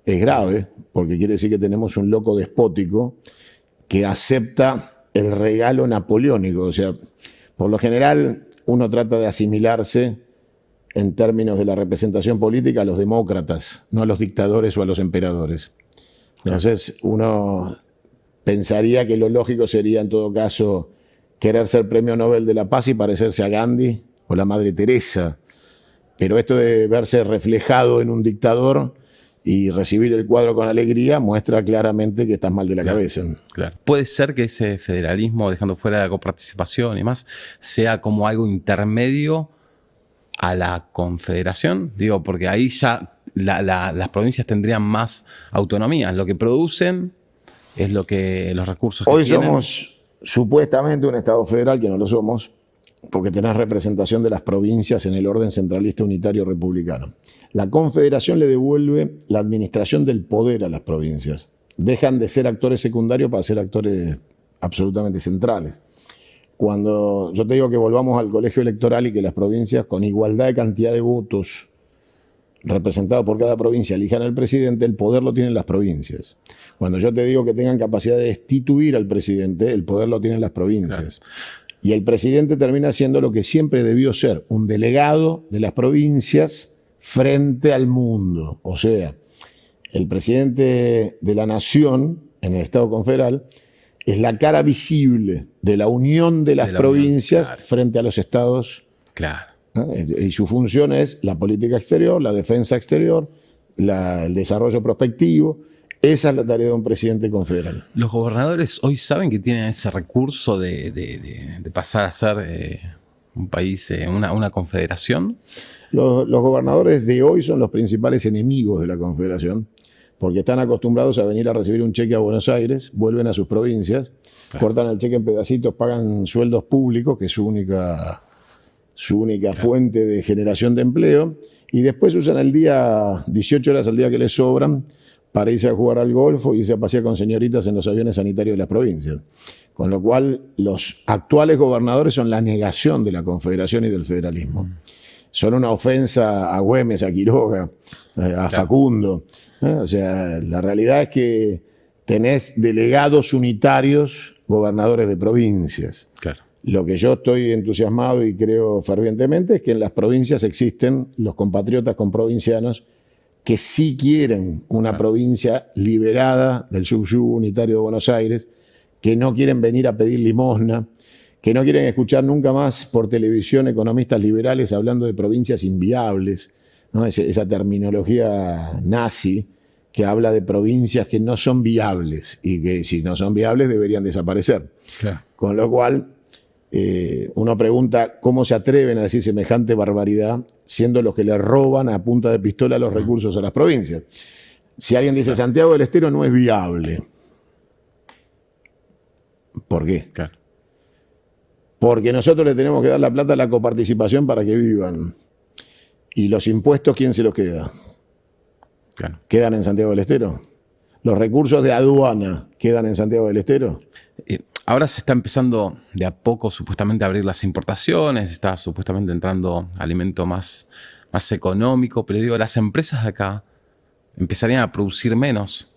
es grave, porque quiere decir que tenemos un loco despótico que acepta el regalo napoleónico. O sea, por lo general uno trata de asimilarse en términos de la representación política a los demócratas, no a los dictadores o a los emperadores. Entonces uno pensaría que lo lógico sería en todo caso querer ser premio Nobel de la Paz y parecerse a Gandhi o la Madre Teresa. Pero esto de verse reflejado en un dictador y recibir el cuadro con alegría muestra claramente que estás mal de la cabeza. Claro. Puede ser que ese federalismo, dejando fuera la coparticipación y demás, sea como algo intermedio a la confederación. Digo, porque ahí ya las provincias tendrían más autonomía. Lo que producen es lo que los recursos que hoy tienen. Somos supuestamente un Estado federal, que no lo somos, porque tenés representación de las provincias en el orden centralista unitario republicano. La confederación le devuelve la administración del poder a las provincias. Dejan de ser actores secundarios para ser actores absolutamente centrales. Cuando yo te digo que volvamos al colegio electoral y que las provincias, con igualdad de cantidad de votos representados por cada provincia, elijan al presidente, el poder lo tienen las provincias. Cuando yo te digo que tengan capacidad de destituir al presidente, el poder lo tienen las provincias. Claro. Y el presidente termina siendo lo que siempre debió ser, un delegado de las provincias frente al mundo. O sea, el presidente de la nación, en el Estado confederal, es la cara visible de la unión de las provincias unión, claro, frente a los estados. Claro. Y su función es la política exterior, la defensa exterior, el desarrollo prospectivo. Esa es la tarea de un presidente confederal. ¿Los gobernadores hoy saben que tienen ese recurso de pasar a ser un país, una confederación? Los gobernadores de hoy son los principales enemigos de la confederación, porque están acostumbrados a venir a recibir un cheque a Buenos Aires, vuelven a sus provincias, claro, cortan el cheque en pedacitos, pagan sueldos públicos, que es su única claro, fuente de generación de empleo, y después usan el día, 18 horas al día que les sobran, para irse a jugar al golf o irse a pasear con señoritas en los aviones sanitarios de las provincias. Con lo cual, los actuales gobernadores son la negación de la confederación y del federalismo. Son una ofensa a Güemes, a Quiroga, a Facundo. O sea, la realidad es que tenés delegados unitarios, gobernadores de provincias. Claro. Lo que yo estoy entusiasmado y creo fervientemente es que en las provincias existen los compatriotas comprovincianos que sí quieren una provincia liberada del subyugo unitario de Buenos Aires, que no quieren venir a pedir limosna, que no quieren escuchar nunca más por televisión economistas liberales hablando de provincias inviables, ¿no? Esa terminología nazi que habla de provincias que no son viables y que si no son viables deberían desaparecer. Claro. Con lo cual, uno pregunta cómo se atreven a decir semejante barbaridad siendo los que le roban a punta de pistola los recursos a las provincias. Si alguien dice Santiago del Estero no es viable. ¿Por qué? Claro. Porque nosotros le tenemos que dar la plata a la coparticipación para que vivan. ¿Y los impuestos quién se los queda? Claro. ¿Quedan en Santiago del Estero? ¿Los recursos de aduana quedan en Santiago del Estero? Ahora se está empezando de a poco supuestamente a abrir las importaciones, está supuestamente entrando alimento más económico, pero digo, las empresas de acá empezarían a producir menos.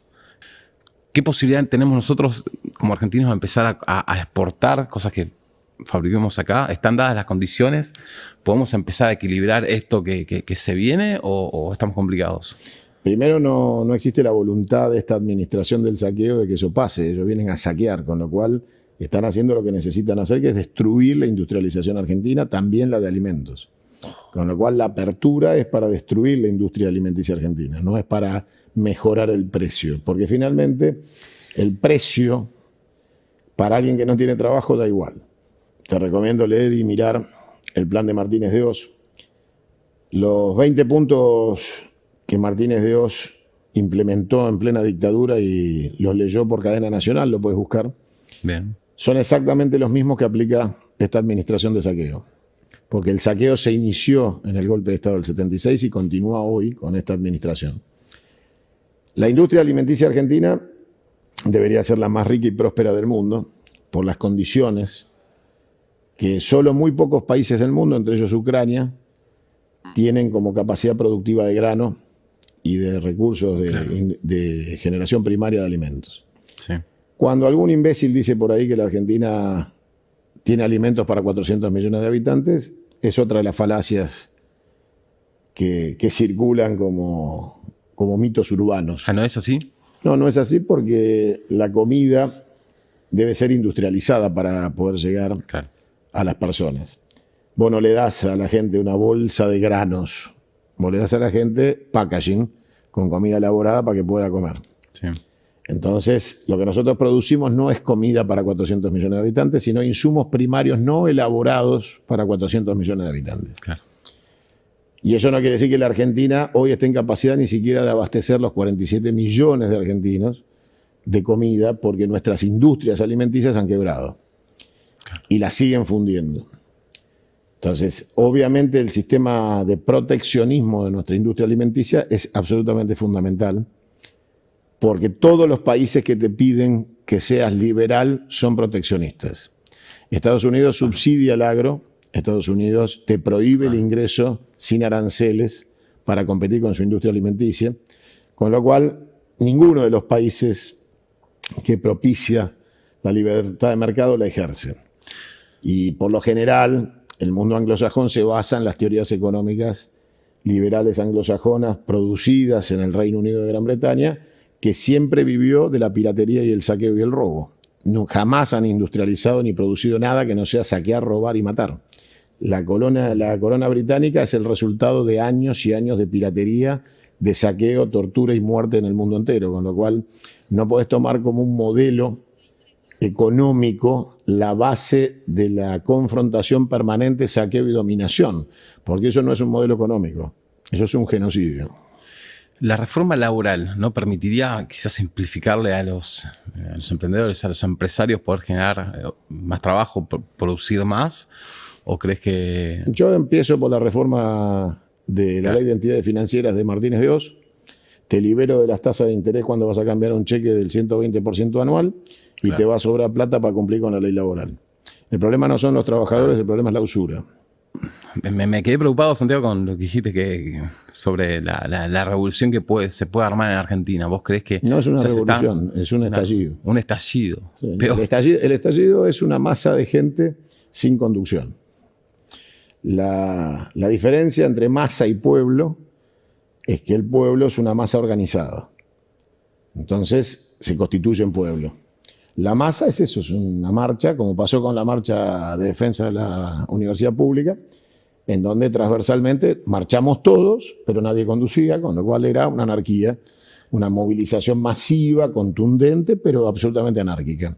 ¿Qué posibilidad tenemos nosotros como argentinos de empezar a exportar cosas que fabriquemos acá? ¿Están dadas las condiciones? ¿Podemos empezar a equilibrar esto que se viene o estamos complicados? Primero, no existe la voluntad de esta administración del saqueo de que eso pase. Ellos vienen a saquear, con lo cual están haciendo lo que necesitan hacer, que es destruir la industrialización argentina, también la de alimentos. Con lo cual la apertura es para destruir la industria alimenticia argentina, no es para mejorar el precio. Porque finalmente el precio para alguien que no tiene trabajo da igual. Te recomiendo leer y mirar el plan de Martínez de Hoz. Los 20 puntos que Martínez de Hoz implementó en plena dictadura y los leyó por cadena nacional, lo puedes buscar. Bien. Son exactamente los mismos que aplica esta administración de saqueo. Porque el saqueo se inició en el golpe de Estado del 76 y continúa hoy con esta administración. La industria alimenticia argentina debería ser la más rica y próspera del mundo por las condiciones que solo muy pocos países del mundo, entre ellos Ucrania, tienen como capacidad productiva de grano y de recursos de generación primaria de alimentos. Sí. Cuando algún imbécil dice por ahí que la Argentina tiene alimentos para 400 millones de habitantes, es otra de las falacias que circulan como mitos urbanos. ¿No es así? No es así porque la comida debe ser industrializada para poder llegar a las personas. Vos no le das a la gente una bolsa de granos, vos le das a la gente packaging con comida elaborada para que pueda comer. Sí. Entonces, lo que nosotros producimos no es comida para 400 millones de habitantes, sino insumos primarios no elaborados para 400 millones de habitantes. Claro. Y eso no quiere decir que la Argentina hoy esté en capacidad ni siquiera de abastecer los 47 millones de argentinos de comida, porque nuestras industrias alimenticias han quebrado y las siguen fundiendo. Entonces, obviamente el sistema de proteccionismo de nuestra industria alimenticia es absolutamente fundamental, porque todos los países que te piden que seas liberal son proteccionistas. Estados Unidos subsidia el agro, Estados Unidos te prohíbe el ingreso sin aranceles para competir con su industria alimenticia, con lo cual ninguno de los países que propicia la libertad de mercado la ejerce. Y por lo general, el mundo anglosajón se basa en las teorías económicas liberales anglosajonas producidas en el Reino Unido de Gran Bretaña, que siempre vivió de la piratería y el saqueo y el robo. No, jamás han industrializado ni producido nada que no sea saquear, robar y matar. La corona británica es el resultado de años y años de piratería, de saqueo, tortura y muerte en el mundo entero, con lo cual no podés tomar como un modelo económico la base de la confrontación permanente, saqueo y dominación, porque eso no es un modelo económico, eso es un genocidio. La reforma laboral no permitiría quizás simplificarle a los emprendedores, a los empresarios poder generar más trabajo, producir más, ¿o crees que...? Yo empiezo por la reforma de la ley de entidades financieras de Martínez de Hoz. Te libero de las tasas de interés cuando vas a cambiar un cheque del 120% anual y te va a sobrar plata para cumplir con la ley laboral. El problema no son los trabajadores, el problema es la usura. Me quedé preocupado, Santiago, con lo que dijiste sobre la revolución que se puede armar en Argentina. ¿Vos crees que...? No es una revolución, es un estallido. Un estallido. Sí, el estallido es una masa de gente sin conducción. La diferencia entre masa y pueblo es que el pueblo es una masa organizada. Entonces se constituye en pueblo. La masa es eso, es una marcha, como pasó con la marcha de defensa de la universidad pública, en donde transversalmente marchamos todos, pero nadie conducía, con lo cual era una anarquía, una movilización masiva, contundente, pero absolutamente anárquica.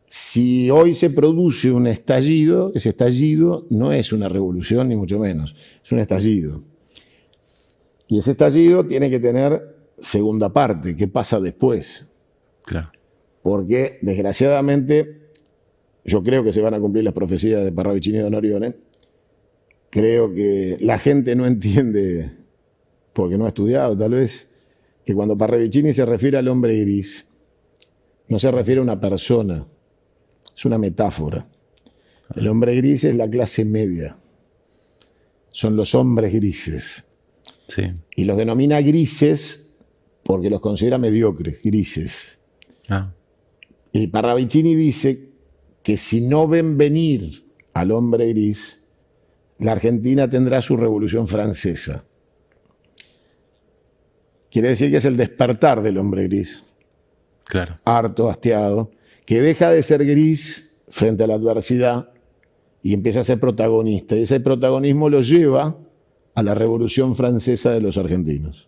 Si hoy se produce un estallido, ese estallido no es una revolución, ni mucho menos, es un estallido. Y ese estallido tiene que tener segunda parte, ¿qué pasa después? Claro. Porque, desgraciadamente, yo creo que se van a cumplir las profecías de Parravicini y Don Orione. Creo que la gente no entiende, porque no ha estudiado tal vez, que cuando Parravicini se refiere al hombre gris, no se refiere a una persona, es una metáfora. El hombre gris es la clase media, son los hombres grises. Sí. Y los denomina grises porque los considera mediocres, grises. Ah. Y Parravicini dice que si no ven venir al hombre gris, la Argentina tendrá su Revolución Francesa. Quiere decir que es el despertar del hombre gris. Claro. Harto, hastiado, que deja de ser gris frente a la adversidad y empieza a ser protagonista. Y ese protagonismo lo lleva a la Revolución Francesa de los argentinos.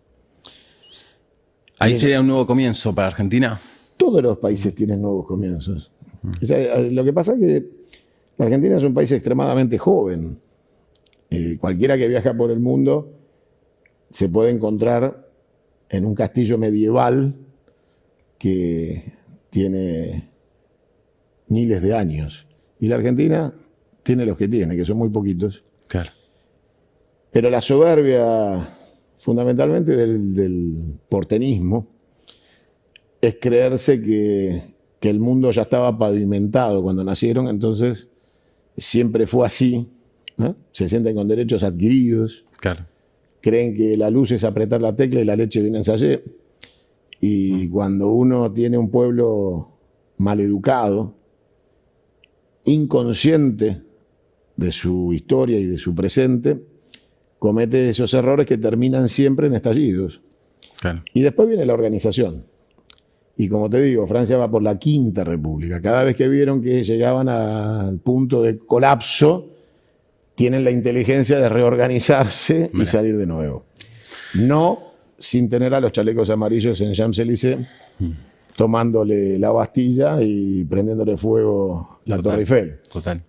Ahí sería un nuevo comienzo para Argentina. Todos los países tienen nuevos comienzos. O sea, lo que pasa es que la Argentina es un país extremadamente joven. Cualquiera que viaja por el mundo se puede encontrar en un castillo medieval que tiene miles de años. Y la Argentina tiene los que tiene, que son muy poquitos. Claro. Pero la soberbia, fundamentalmente del porteñismo, es creerse que el mundo ya estaba pavimentado cuando nacieron, entonces siempre fue así, ¿no? Se sienten con derechos adquiridos. Claro. Creen que la luz es apretar la tecla y la leche viene en sachet. Y cuando uno tiene un pueblo maleducado, inconsciente de su historia y de su presente, comete esos errores que terminan siempre en estallidos. Claro. Y después viene la organización. Y como te digo, Francia va por la Quinta República. Cada vez que vieron que llegaban al punto de colapso, tienen la inteligencia de reorganizarse y salir de nuevo. No sin tener a los chalecos amarillos en Champs-Élysées tomándole la Bastilla y prendiéndole fuego la Torre Eiffel. Total.